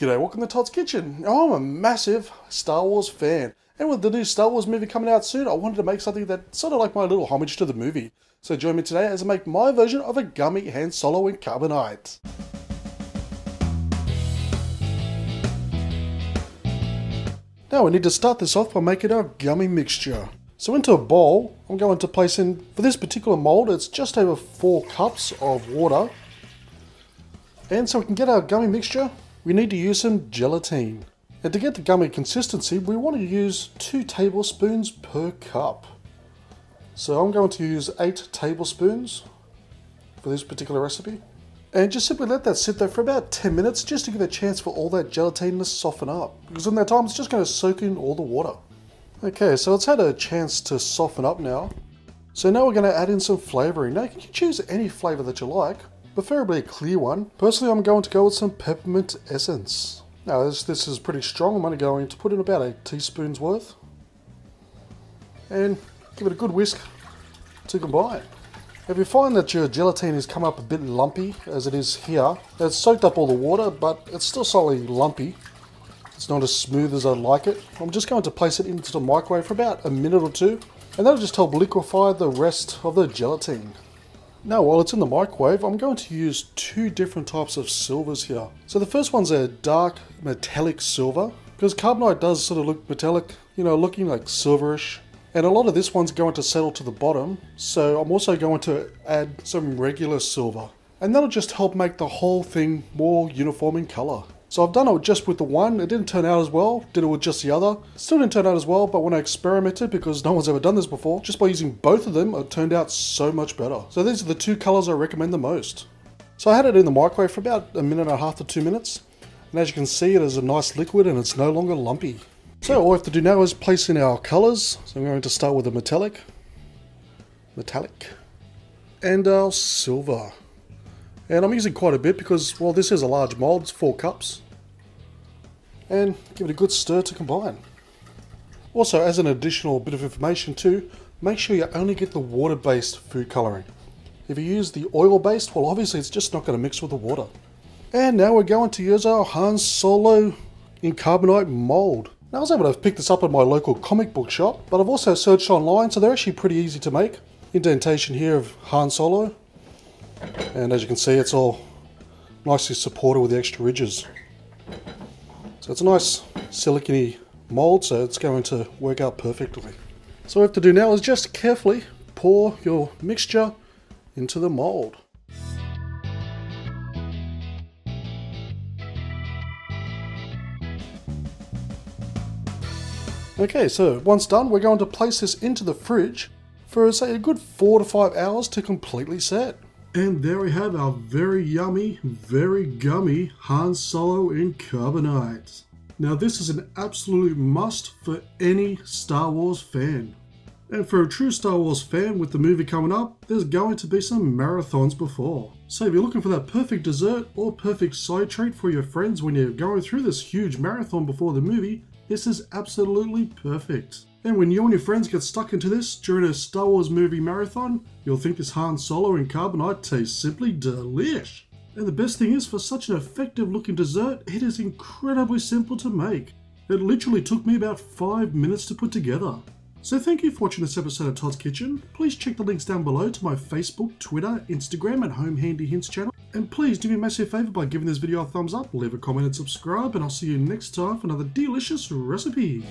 G'day, welcome to Todd's Kitchen. Now, I'm a massive Star Wars fan, and with the new Star Wars movie coming out soon, I wanted to make something that's sort of like my little homage to the movie. So join me today as I make my version of a Gummy Han Solo in Carbonate. Now we need to start this off by making our Gummy Mixture. So into a bowl, I'm going to place in, for this particular mold, it's just over 4 cups of water. And so we can get our Gummy Mixture, we need to use some gelatine. And to get the gummy consistency, we want to use 2 tablespoons per cup. So I'm going to use 8 tablespoons for this particular recipe. And just simply let that sit there for about 10 minutes just to give it a chance for all that gelatine to soften up. Because in that time it's just going to soak in all the water. Okay, so it's had a chance to soften up now. So now we're going to add in some flavouring. Now you can choose any flavour that you like, preferably a clear one. Personally, I'm going to go with some peppermint essence. Now this is pretty strong. I'm only going to put in about a teaspoon's worth. And give it a good whisk to combine. If you find that your gelatine has come up a bit lumpy, as it is here, it's soaked up all the water, but it's still slightly lumpy. It's not as smooth as I'd like it. I'm just going to place it into the microwave for about a minute or two, and that'll just help liquefy the rest of the gelatine. Now while it's in the microwave, I'm going to use 2 different types of silvers here. So the first one's a dark metallic silver, because carbonate does sort of look metallic, you know, looking like silverish. And a lot of this one's going to settle to the bottom, so I'm also going to add some regular silver. And that'll just help make the whole thing more uniform in colour. So I've done it just with the one, it didn't turn out as well, did it with just the other. Still didn't turn out as well, but when I experimented, because no one's ever done this before, just by using both of them, it turned out so much better. So these are the 2 colours I recommend the most. So I had it in the microwave for about a minute and a half to 2 minutes. And as you can see, it is a nice liquid and it's no longer lumpy. So all we have to do now is place in our colours. So I'm going to start with a metallic, and our silver. And I'm using quite a bit because, well, this is a large mould, it's 4 cups. And give it a good stir to combine. Also, as an additional bit of information too, make sure you only get the water-based food colouring. If you use the oil-based, well, obviously it's just not going to mix with the water. And now we're going to use our Han Solo in Carbonate mould. Now I was able to pick this up at my local comic book shop, but I've also searched online, so they're actually pretty easy to make. Indentation here of Han Solo. And as you can see, it's all nicely supported with the extra ridges. So it's a nice silicone mould, so it's going to work out perfectly. So what we have to do now is just carefully pour your mixture into the mould. Okay, so once done, we're going to place this into the fridge for, say, a good 4 to 5 hours to completely set. And there we have our very yummy, very gummy Han Solo in Carbonate. Now this is an absolute must for any Star Wars fan. And for a true Star Wars fan with the movie coming up, there's going to be some marathons before. So if you're looking for that perfect dessert or perfect side treat for your friends when you're going through this huge marathon before the movie, this is absolutely perfect. And when you and your friends get stuck into this during a Star Wars movie marathon, you'll think this Han Solo in Carbonate tastes simply delish. And the best thing is, for such an effective looking dessert, it is incredibly simple to make. It literally took me about 5 minutes to put together. So thank you for watching this episode of Todd's Kitchen. Please check the links down below to my Facebook, Twitter, Instagram and Home Handy Hints channel. And please do me a massive favour by giving this video a thumbs up, leave a comment and subscribe, and I'll see you next time for another delicious recipe.